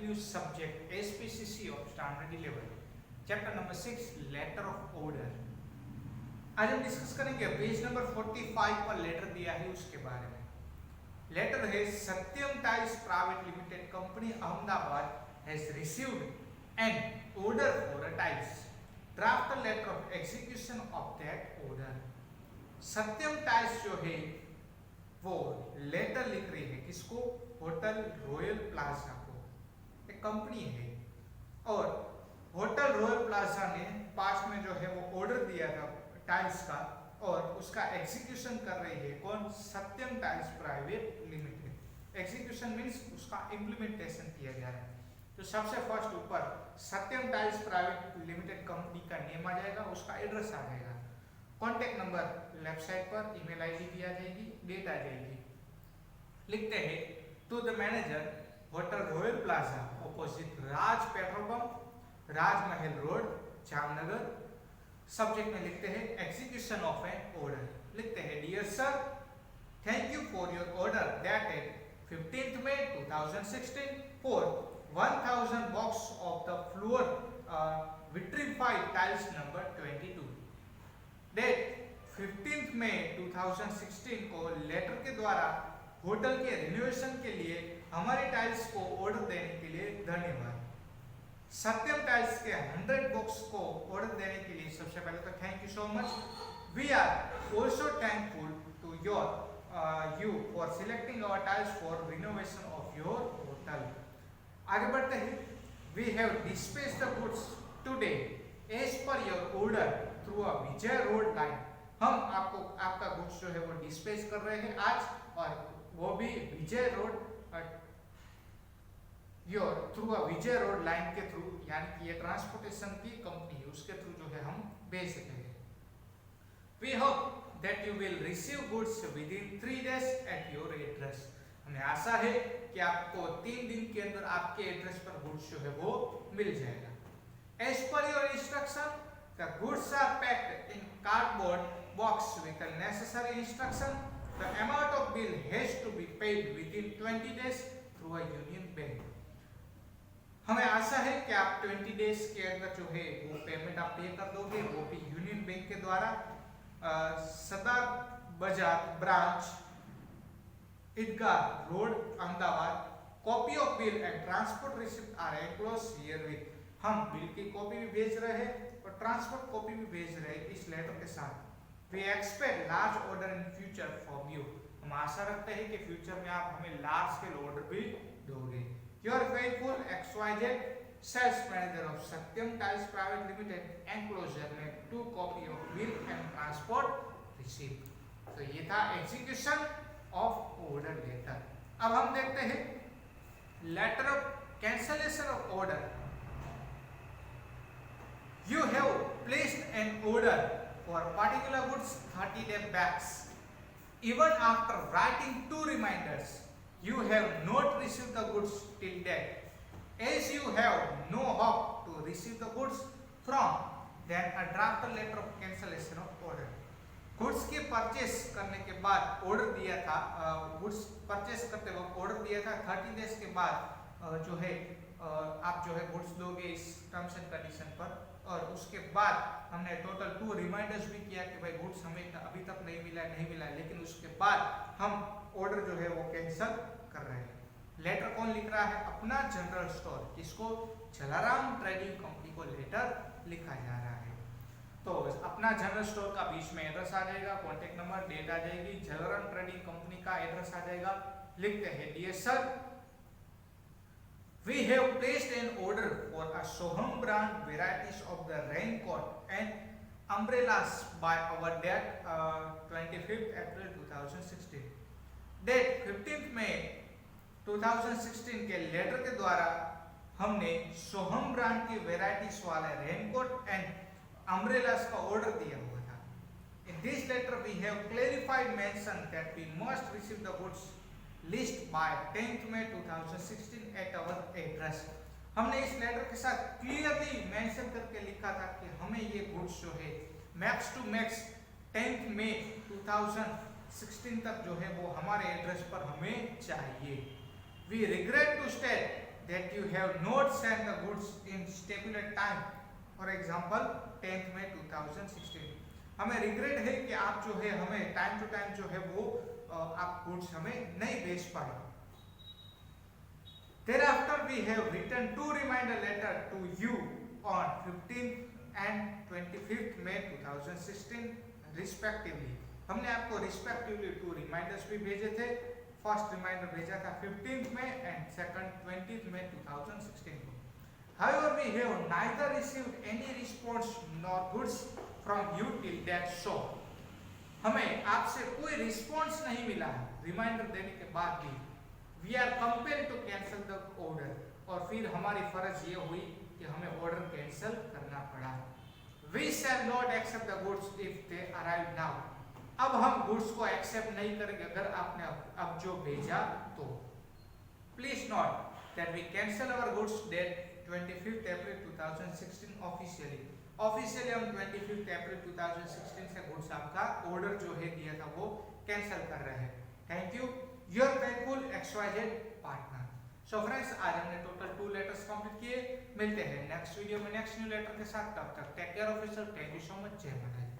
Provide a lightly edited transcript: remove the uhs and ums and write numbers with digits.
continuous subject SPCC of standard 11 chapter number 6 letter of order. आज हम discuss करेंगे page number 45 पर letter दिया है उसके बारे में। लेटर है Satyam tiles private limited company Ahmedabad has received an order for a tiles draft the letter of execution of that order. Satyam tiles जो है वो लेटर लिख रही है किसको? होटल रॉयल प्लाजा को। एक कंपनी है और होटल रॉयल प्लाजा ने पास्ट में जो है वो ऑर्डर दिया था टाइल्स का और उसका एग्जीक्यूशन कर रही है कौन? Satyam tiles private limited. Execution means उसका इम्प्लीमेंटेशन किया गया है। तो सबसे फर्स्ट ऊपर Satyam tiles private limited company का नेम आ जाएगा, उसका एड्रेस आ जाएगा, कॉन्टेक्ट नंबर लेफ्ट साइड पर, ईमेल आईडी भी आ जाएगी, डेट आ जाएगी। लिखते हैं to the manager Hotel Royal Plaza opposite Raj petrol pump, Rajmahal Road, Jamnagar. Subject में लिखते हैं एग्जीक्यूशन ऑफ एन ऑर्डर। लिखते हैं dear sir, thank you for your order dated 15th May 2016 for 1000 box of the floor vitrified tiles number 22। Date 15th May 2016 को letter के द्वारा hotel के renovation के लिए हमारे टाइल्स को ऑर्डर देने के लिए धन्यवाद। सत्यम टाइल्स के 100 बॉक्स को ऑर्डर देने के लिए सबसे पहले तो thank you so much. We are also thankful to you for selecting our tiles for renovation of your hotel. आगे बढ़ते हैं। We have dispatched the goods today as per your order through a Vijay road line. हम आपका goods जो है वो dispatch कर रहे हैं आज, और वो भी Vijay Road through a Vijay road line के थ्रू, यानी कि ये ट्रांसपोर्टेशन की कंपनी है उसके थ्रू जो है हम भेज रहे हैं। We hope that you will receive goods within 3 days at your address. हमें आशा है कि आपको 3 दिन के अंदर आपके एड्रेस पर गुड्स जो है वो मिल जाएगा। As per your instruction the goods are packed in cardboard box with the necessary instruction. The amount of bill has to be paid within 20 days through a union bank। हमें आशा है कि आप 20 डेज के अंदर जो है वो पेमेंट आप पे कर दोगे, वो भी यूनियन बैंक के द्वारा। Sadar Bazaar branch, Idgah Road, Ahmedabad. Copy of bill and transport receipt are enclosed herewith. हम बिल की कॉपी भी भेज रहे हैं और ट्रांसपोर्ट कॉपी भी भेज रहे हैं इस लेटर के साथ। We expect large order in future from you. हम आशा रखते हैं कि फ्यूचर में आप हमें लार्ज स्केल ऑर्डर भी दोगे। Your faithful XYZ sales manager of Satyam tiles private limited enclosure में 2 copy of bill and transport receipt. तो ये था एग्जीक्यूशन ऑफ ऑर्डर लेटर। अब हम देखते हैं letter of cancellation of order. You have placed an order for particular goods 30 days back. Even after writing 2 reminders, you have not received the goods till date. As you have no hope to receive the goods from, then a draft letter of cancellation of order. Goods के purchase करने के बाद order दिया था, goods purchase करते वक्त order दिया था 30 डेज के बाद जो है आप जो है गुड्स दोगे इस टर्म्स एंड कंडीशन पर। और उसके बाद हमने टोटल 2 रिमाइंडर्स भी किया कि भाई गुड्स हमें अभी तक नहीं मिला, लेकिन उसके बाद हम ऑर्डर जो है वो कैंसिल कर रहे हैं। लेटर कौन लिख रहा है? अपना जनरल स्टोर। किसको? जलाराम ट्रेडिंग कंपनी को लेटर लिखा जा रहा है। तो अपना जनरल स्टोर का बीच में एड्रेस आ जाएगा, कॉन्टेक्ट नंबर, डेट आ जाएगी, जलाराम ट्रेडिंग कंपनी का एड्रेस आ जाएगा। लिखते हैं dear sir, we have placed an order for a Soham brand varieties of the raincoat and umbrellas by our date 25th April 2016। Date 15th May 2016 के letter के द्वारा हमने सोहम ब्रांड की वेराइटीज वाले रेनकोट एंड अम्ब्रेलास का order दिया हुआ था। In this letter we have clarified mention that we must receive the goods list by 10th May 2016 at our address। हमने इस लेटर के साथ क्लियरली मेंशन करके लिखा था कि हमें ये गुड्स जो है max to max 10th May 2016 तक जो है वो हमारे एड्रेस पर हमें चाहिए। We regret to state that you have not sent the goods in stipulated time, for example 10th May 2016. हमें रिग्रेट है कि आप जो है हमें टाइम टू टाइम जो है वो आप गुड्स हमें नहीं भेज पाए. Thereafter we have written 2 reminder letter to you on 15th and 25th May 2016 respectively. हमने आपको respectively 2 reminders भी भेजे थे. फर्स्ट रिमाइंडर भेजा था 15th में एंड सेकंड 20th में 2016 को. However, we have neither received any response nor goods from you till that show. हमें आपसे कोई रिस्पॉन्स नहीं मिला है रिमाइंडर देने के बाद भी. We are compelled to cancel the order. और फिर हमारी फर्ज ये हुई कि हमें ऑर्डर कैंसिल करना पड़ा. We shall not accept the goods if they arrive now. अब हम गुड्स को एक्सेप्ट नहीं करेंगे अगर आपने अब जो भेजा तो. Please note that we cancel our goods date 25th April 2016 officially हम 25th April 2016 से गुड्स आपका ऑर्डर जो है दिया था वो कैंसिल कर रहे हैं. Thank you. Your thankful XYZ partner. So friends, आज हमने टोटल 2 लेटर्स कंप्लीट किए. मिलते हैं नेक्स्ट वीडियो में नेक्स्ट न्यू लेटर के साथ. तब तक take care of yourself. Thank you so much. जय माता दी.